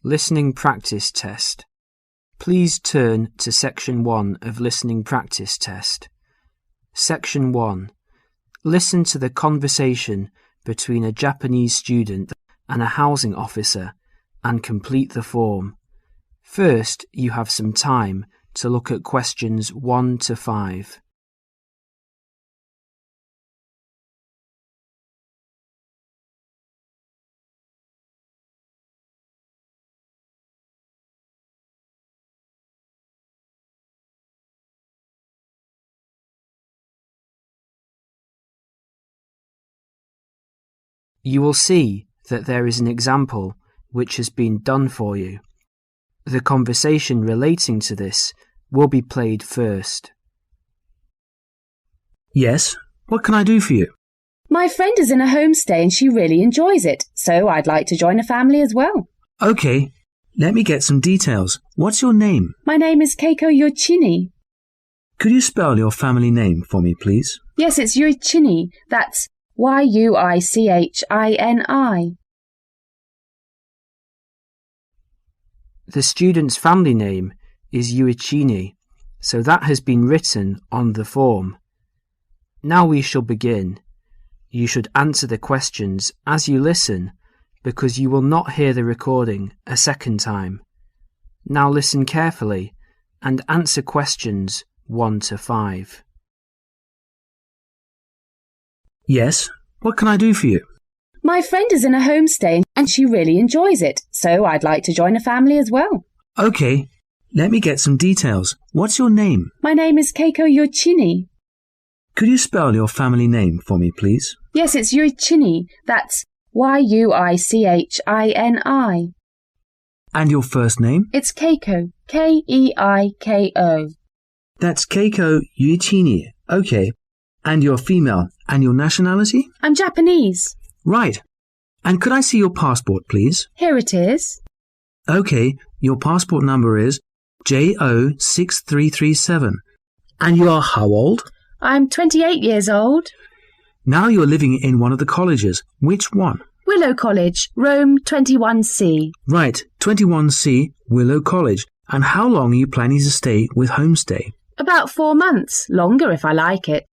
Listening Practice Test. Please turn to Section 1 of Listening Practice Test. Section 1. Listen to the conversation between a Japanese student and a housing officer and complete the form. First, you have some time to look at questions 1 to 5. You will see that there is an example which has been done for you. The conversation relating to this will be played first. Yes, what can I do for you? My friend is in a homestay and she really enjoys it, so I'd like to join a family as well. Okay, let me get some details. What's your name? My name is Keiko Yoichini. Could you spell your family name for me, please? Yes, it's Yoichini. That's Yuichini. The student's family name is Yuichini, so that has been written on the form. Now we shall begin. You should answer the questions as you listen, because you will not hear the recording a second time. Now listen carefully and answer questions 1 to 5. Yes, what can I do for you? My friend is in a homestay and she really enjoys it, so I'd like to join a family as well. Okay, let me get some details. What's your name? My name is Keiko Yoichini. Could you spell your family name for me, please? Yes, it's Yoichini. That's Yuichini. And your first name? It's Keiko. Keiko. That's Keiko Yoichini. Okay. And you're female. And your nationality? I'm Japanese. Right. And could I see your passport, please? Here it is. Okay, your passport number is JO6337. And you are how old? I'm 28 years old. Now you're living in one of the colleges. Which one? Willow College, Rome 21C. Right, 21C, Willow College. And how long are you planning to stay with Homestay? About 4 months, longer if I like it.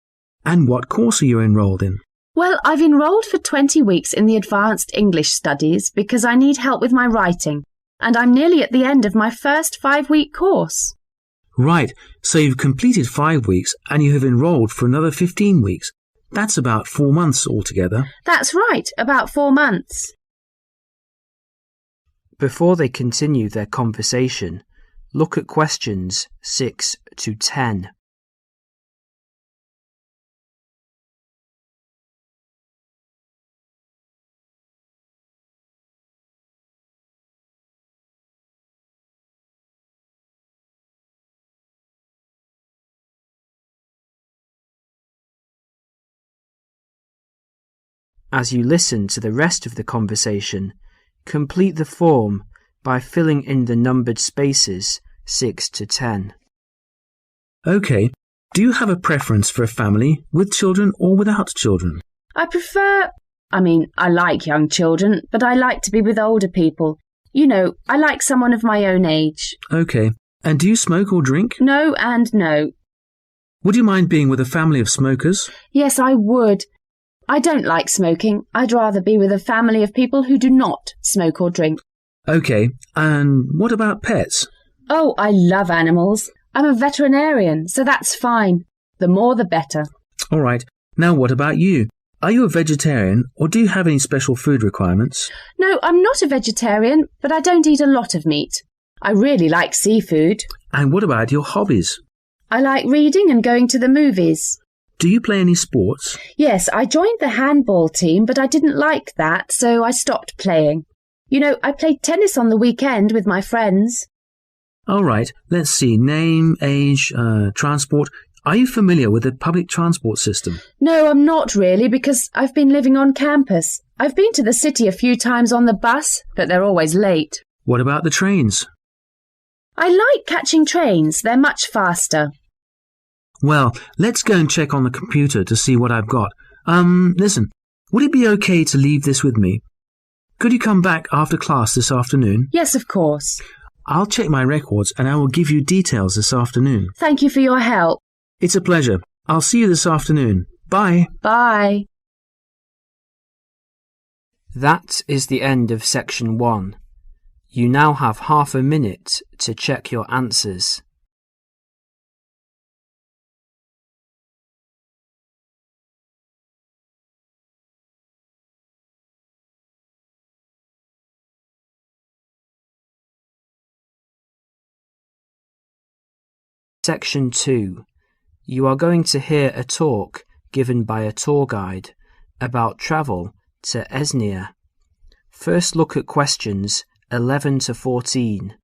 And what course are you enrolled in? Well, I've enrolled for 20 weeks in the Advanced English Studies because I need help with my writing, and I'm nearly at the end of my first 5-week course. Right, so you've completed 5 weeks and you have enrolled for another 15 weeks. That's about 4 months altogether. That's right, about 4 months. Before they continue their conversation, look at questions 6 to 10. As you listen to the rest of the conversation, complete the form by filling in the numbered spaces 6 to 10. Okay. Do you have a preference for a family with children or without children? I like young children, but I like to be with older people. You know, I like someone of my own age. Okay. And do you smoke or drink? No and no. Would you mind being with a family of smokers? Yes, I would. I don't like smoking. I'd rather be with a family of people who do not smoke or drink. Okay, and what about pets? Oh, I love animals. I'm a veterinarian, so that's fine. The more the better. All right. Now what about you? Are you a vegetarian or do you have any special food requirements? No, I'm not a vegetarian, but I don't eat a lot of meat. I really like seafood. And what about your hobbies? I like reading and going to the movies. Do you play any sports? Yes, I joined the handball team, but I didn't like that, so I stopped playing. You know, I played tennis on the weekend with my friends. All right, let's see. Name, age, transport. Are you familiar with the public transport system? No, I'm not really, because I've been living on campus. I've been to the city a few times on the bus, but they're always late. What about the trains? I like catching trains. They're much faster. Well, let's go and check on the computer to see what I've got. Listen, would it be okay to leave this with me? Could you come back after class this afternoon? Yes, of course. I'll check my records and I will give you details this afternoon. Thank you for your help. It's a pleasure. I'll see you this afternoon. Bye. Bye. That is the end of section 1. You now have half a minute to check your answers. Section 2. You are going to hear a talk given by a tour guide about travel to Esnia. First look at questions 11 to 14.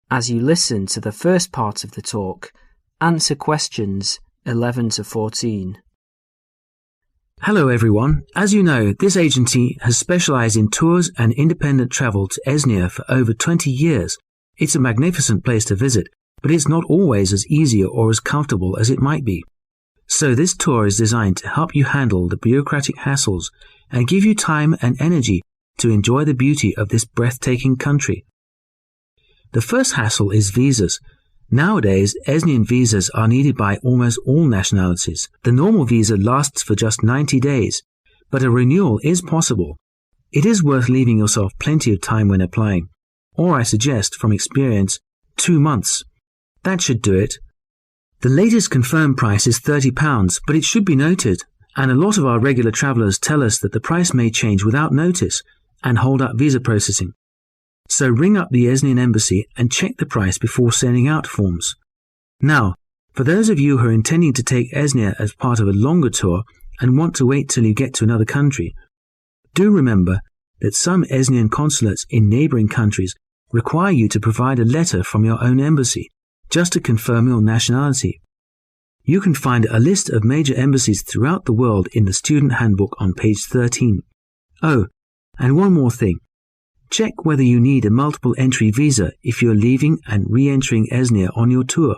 As you listen to the first part of the talk, answer questions 11 to 14. Hello everyone. As you know, this agency has specialized in tours and independent travel to Esnia for over 20 years. It's a magnificent place to visit, but it's not always as easy or as comfortable as it might be. So this tour is designed to help you handle the bureaucratic hassles and give you time and energy to enjoy the beauty of this breathtaking country. The first hassle is visas. Nowadays, Esnian visas are needed by almost all nationalities. The normal visa lasts for just 90 days, but a renewal is possible. It is worth leaving yourself plenty of time when applying, or I suggest, from experience, 2 months. That should do it. The latest confirmed price is £30, but it should be noted, and a lot of our regular travellers tell us that the price may change without notice and hold up visa processing. So ring up the Esnian embassy and check the price before sending out forms. Now, for those of you who are intending to take Esnia as part of a longer tour and want to wait till you get to another country, do remember that some Esnian consulates in neighbouring countries require you to provide a letter from your own embassy just to confirm your nationality. You can find a list of major embassies throughout the world in the student handbook on page 13. Oh, and one more thing. Check whether you need a multiple entry visa if you're leaving and re-entering Esnia on your tour.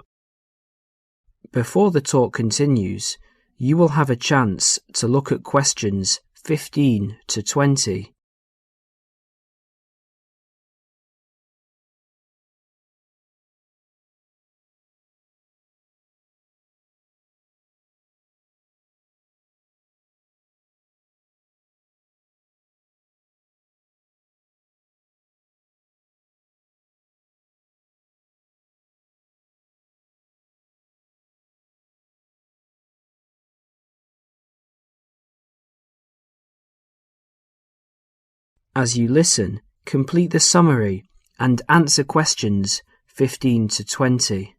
Before the talk continues, you will have a chance to look at questions 15 to 20. As you listen, complete the summary and answer questions 15 to 20.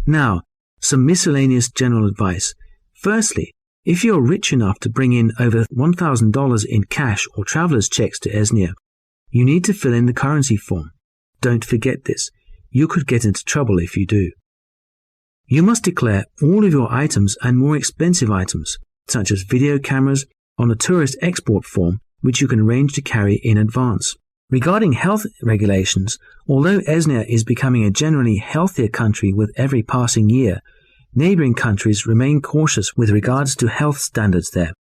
Now, some miscellaneous general advice. Firstly, if you're rich enough to bring in over $1,000 in cash or traveller's checks to Esnia, you need to fill in the currency form. Don't forget this. You could get into trouble if you do. You must declare all of your items and more expensive items, such as video cameras, on a tourist export form, which you can arrange to carry in advance. Regarding health regulations, although Esnia is becoming a generally healthier country with every passing year, neighbouring countries remain cautious with regards to health standards there,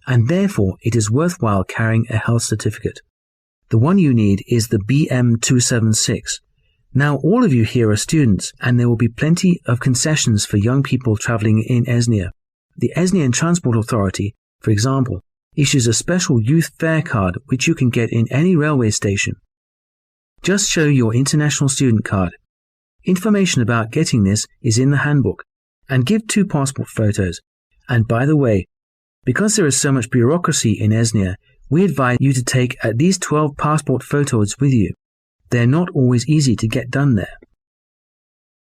and therefore it is worthwhile carrying a health certificate. The one you need is the BM276. Now all of you here are students, and there will be plenty of concessions for young people travelling in Esnia. The Esnian Transport Authority, for example, issues a special youth fare card which you can get in any railway station. Just show your international student card. Information about getting this is in the handbook, and give 2 passport photos. And by the way, because there is so much bureaucracy in Esnia, we advise you to take at least 12 passport photos with you. They're not always easy to get done there.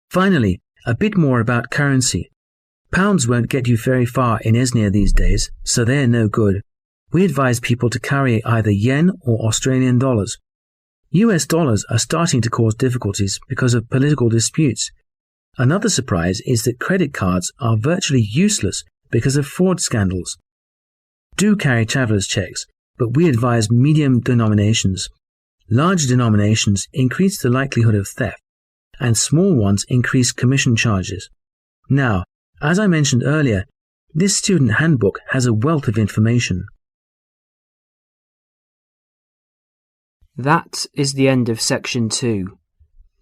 Finally, a bit more about currency. Pounds won't get you very far in Esnia these days, so they're no good. We advise people to carry either yen or Australian dollars. US dollars are starting to cause difficulties because of political disputes. Another surprise is that credit cards are virtually useless because of fraud scandals. Do carry traveller's checks, but we advise medium denominations. Large denominations increase the likelihood of theft, and small ones increase commission charges. Now, as I mentioned earlier, this student handbook has a wealth of information. That is the end of section 2.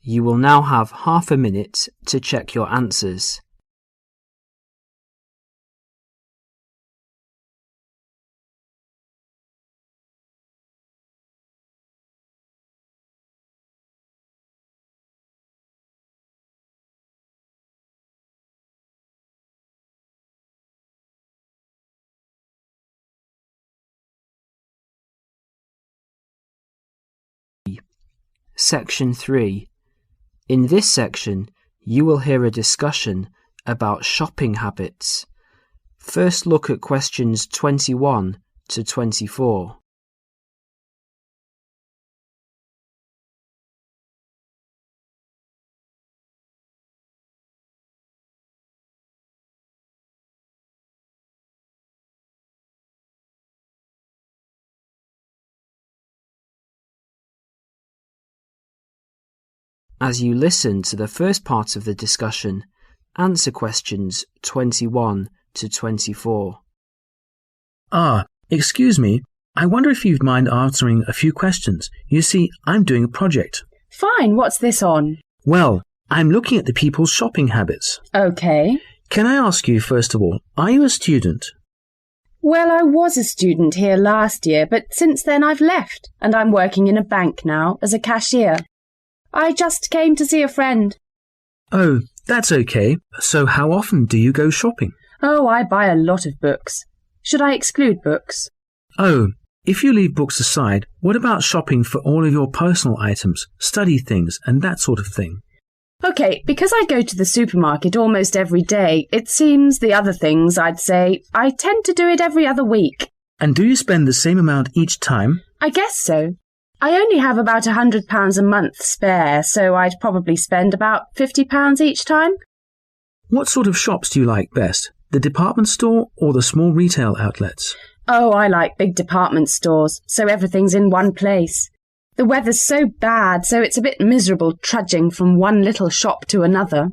You will now have half a minute to check your answers. Section 3. In this section, you will hear a discussion about shopping habits. First look at questions 21 to 24. As you listen to the first part of the discussion, answer questions 21 to 24. Excuse me. I wonder if you'd mind answering a few questions. You see, I'm doing a project. Fine, what's this on? Well, I'm looking at the people's shopping habits. Okay. Can I ask you, first of all, are you a student? Well, I was a student here last year, but since then I've left, and I'm working in a bank now as a cashier. I just came to see a friend. Oh, that's okay. So how often do you go shopping? Oh, I buy a lot of books. Should I exclude books? Oh, if you leave books aside, what about shopping for all of your personal items, study things, and that sort of thing? Okay, because I go to the supermarket almost every day, it seems the other things, I'd say, I tend to do it every other week. And do you spend the same amount each time? I guess so. I only have about £100 a month spare, so I'd probably spend about £50 each time. What sort of shops do you like best? The department store or the small retail outlets? Oh, I like big department stores, so everything's in one place. The weather's so bad, so it's a bit miserable trudging from one little shop to another.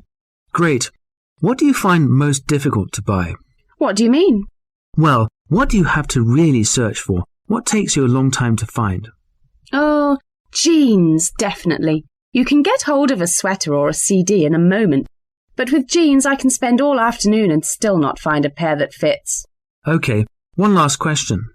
Great. What do you find most difficult to buy? What do you mean? Well, what do you have to really search for? What takes you a long time to find? Oh, jeans, definitely. You can get hold of a sweater or a CD in a moment, but with jeans I can spend all afternoon and still not find a pair that fits. Okay, one last question.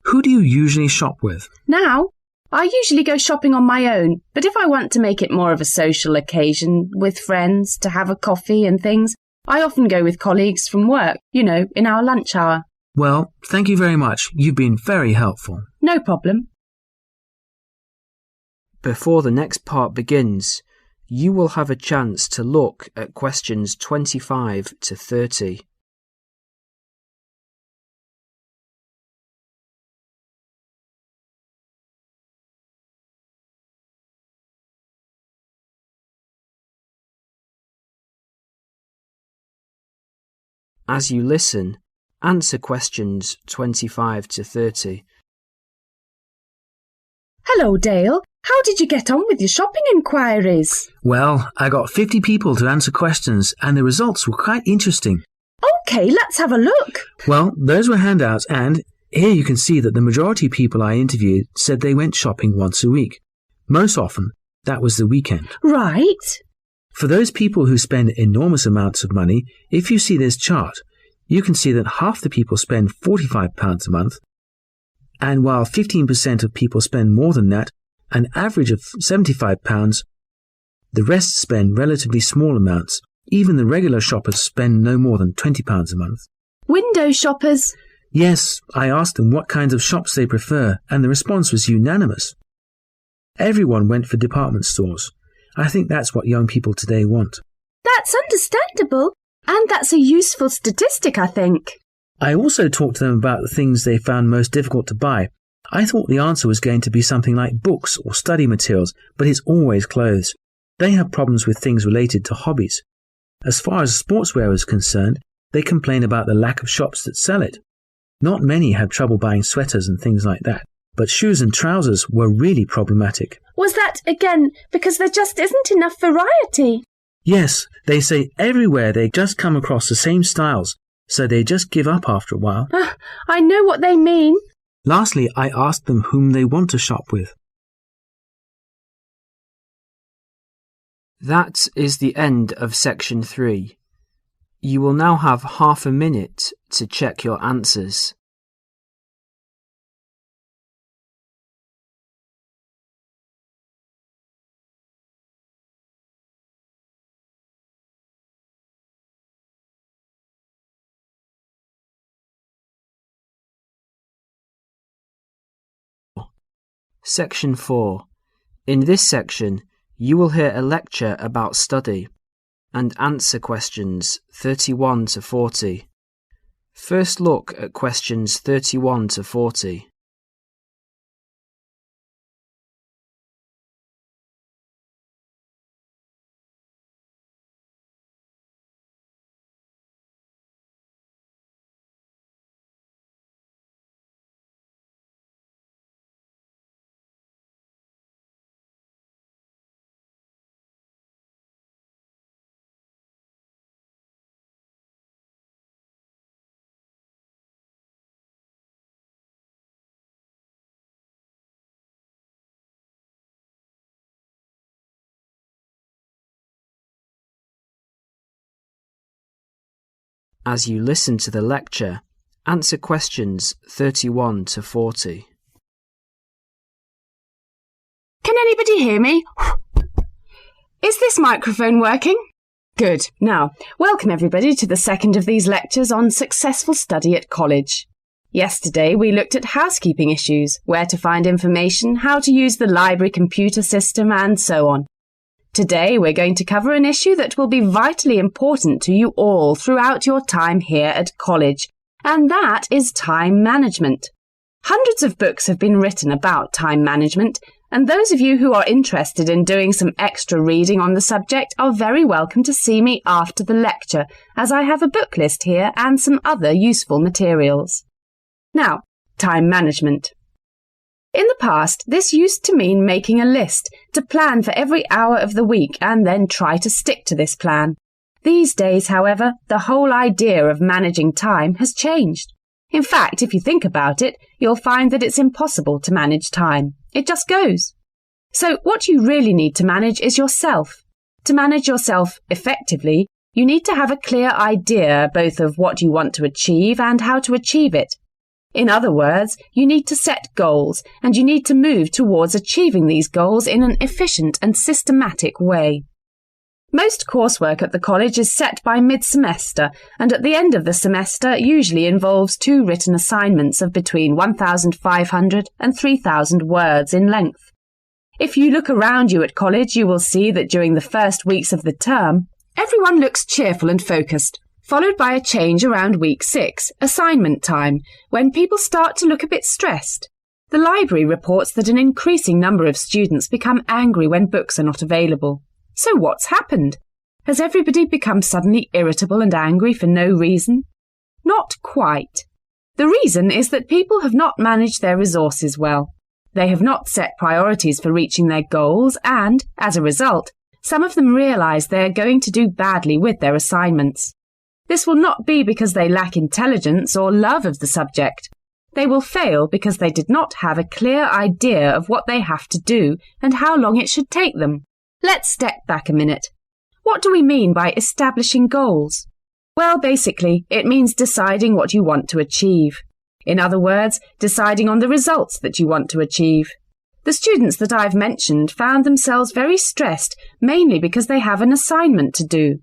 Who do you usually shop with? Now, I usually go shopping on my own, but if I want to make it more of a social occasion with friends to have a coffee and things, I often go with colleagues from work, in our lunch hour. Well, thank you very much. You've been very helpful. No problem. Before the next part begins, you will have a chance to look at questions 25 to 30. As you listen, answer questions 25 to 30. Hello, Dale. How did you get on with your shopping inquiries? Well, I got 50 people to answer questions and the results were quite interesting. OK, let's have a look. Well, those were handouts and here you can see that the majority of people I interviewed said they went shopping once a week. Most often, that was the weekend. Right. For those people who spend enormous amounts of money, if you see this chart, you can see that half the people spend £45 a month, and while 15% of people spend more than that, an average of £75, the rest spend relatively small amounts. Even the regular shoppers spend no more than £20 a month. Window shoppers? Yes, I asked them what kinds of shops they prefer, and the response was unanimous. Everyone went for department stores. I think that's what young people today want. That's understandable, and that's a useful statistic, I think. I also talked to them about the things they found most difficult to buy. I thought the answer was going to be something like books or study materials, but it's always clothes. They have problems with things related to hobbies. As far as sportswear is concerned, they complain about the lack of shops that sell it. Not many have trouble buying sweaters and things like that. but shoes and trousers were really problematic. Was that, again, because there just isn't enough variety? Yes, they say everywhere they just come across the same styles, so they just give up after a while. I know what they mean. Lastly, I asked them whom they want to shop with. That is the end of section 3. You will now have half a minute to check your answers. Section 4. In this section, you will hear a lecture about study and answer questions 31 to 40. First look at questions 31 to 40. As you listen to the lecture, answer questions 31 to 40. Can anybody hear me? Is this microphone working? Good. Now, welcome everybody to the second of these lectures on successful study at college. Yesterday we looked at housekeeping issues, where to find information, how to use the library computer system, and so on. Today we're going to cover an issue that will be vitally important to you all throughout your time here at college, and that is time management. Hundreds of books have been written about time management, and those of you who are interested in doing some extra reading on the subject are very welcome to see me after the lecture, as I have a book list here and some other useful materials. Now, time management. In the past, this used to mean making a list to plan for every hour of the week and then try to stick to this plan. These days, however, the whole idea of managing time has changed. In fact, if you think about it, you'll find that it's impossible to manage time. It just goes. So what you really need to manage is yourself. To manage yourself effectively, you need to have a clear idea both of what you want to achieve and how to achieve it. In other words, you need to set goals, and you need to move towards achieving these goals in an efficient and systematic way. Most coursework at the college is set by mid-semester, and at the end of the semester usually involves 2 written assignments of between 1,500 and 3,000 words in length. If you look around you at college, you will see that during the first weeks of the term, everyone looks cheerful and focused, followed by a change around week 6, assignment time, when people start to look a bit stressed. The library reports that an increasing number of students become angry when books are not available. So what's happened? Has everybody become suddenly irritable and angry for no reason? Not quite. The reason is that people have not managed their resources well. They have not set priorities for reaching their goals and, as a result, some of them realise they are going to do badly with their assignments. This will not be because they lack intelligence or love of the subject. They will fail because they did not have a clear idea of what they have to do and how long it should take them. Let's step back a minute. What do we mean by establishing goals? Well, basically, it means deciding what you want to achieve. In other words, deciding on the results that you want to achieve. The students that I've mentioned found themselves very stressed, mainly because they have an assignment to do.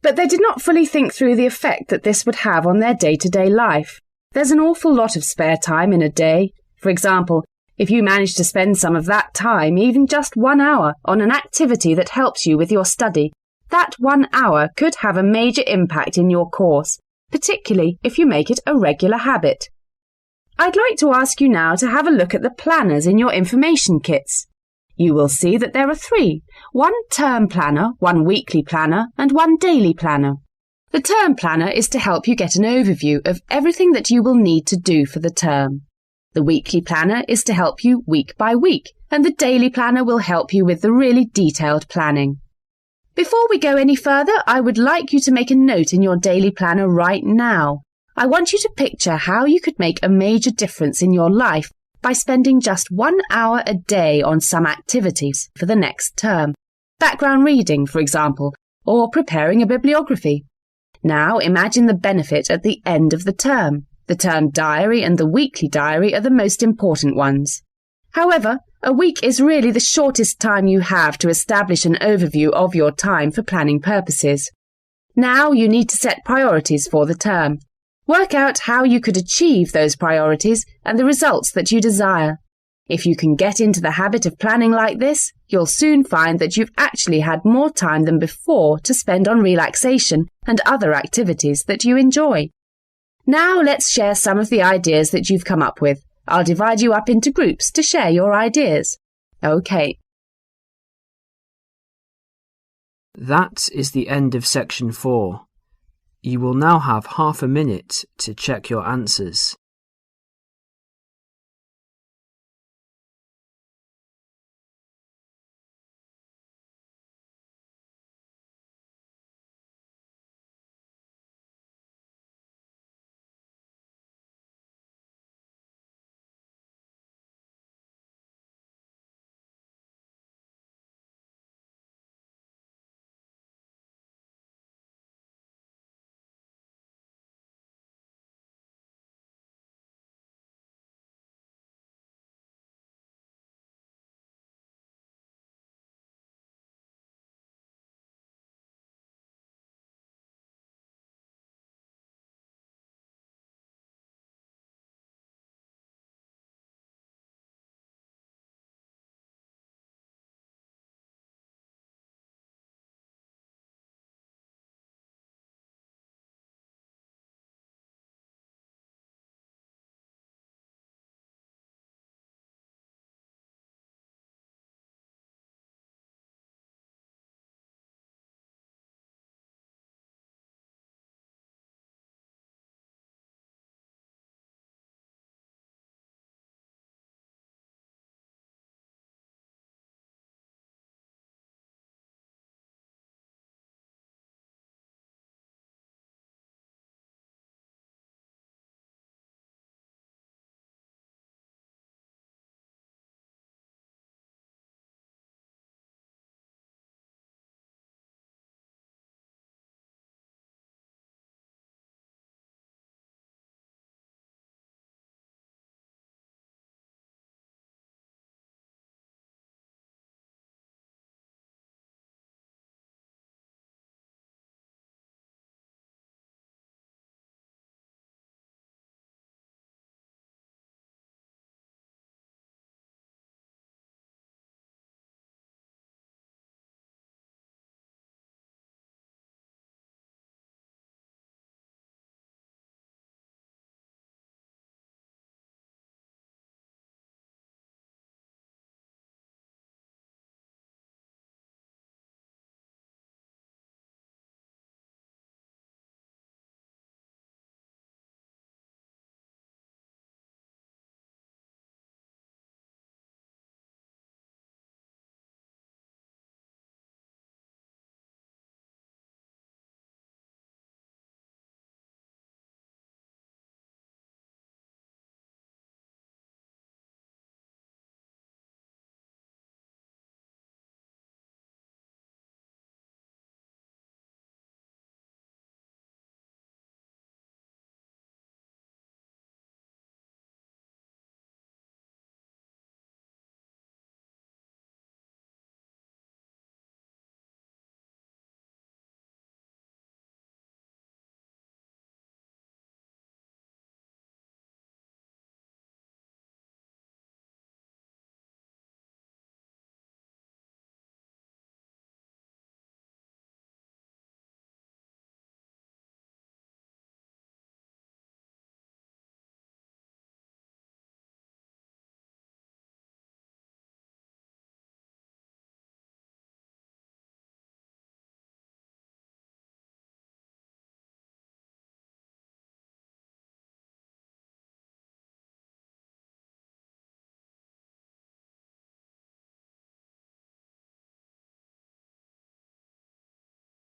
But they did not fully think through the effect that this would have on their day-to-day life. There's an awful lot of spare time in a day. For example, if you manage to spend some of that time, even just 1 hour, on an activity that helps you with your study, that 1 hour could have a major impact in your course, particularly if you make it a regular habit. I'd like to ask you now to have a look at the planners in your information kits. You will see that there are 3, 1 term planner, 1 weekly planner, and 1 daily planner. The term planner is to help you get an overview of everything that you will need to do for the term. The weekly planner is to help you week by week, and the daily planner will help you with the really detailed planning. Before we go any further, I would like you to make a note in your daily planner right now. I want you to picture how you could make a major difference in your life by spending just 1 hour a day on some activities for the next term. Background reading, for example, or preparing a bibliography. Now imagine the benefit at the end of the term. The term diary and the weekly diary are the most important ones. However, a week is really the shortest time you have to establish an overview of your time for planning purposes. Now you need to set priorities for the term. Work out how you could achieve those priorities and the results that you desire. If you can get into the habit of planning like this, you'll soon find that you've actually had more time than before to spend on relaxation and other activities that you enjoy. Now let's share some of the ideas that you've come up with. I'll divide you up into groups to share your ideas. OK. That is the end of section 4. You will now have half a minute to check your answers.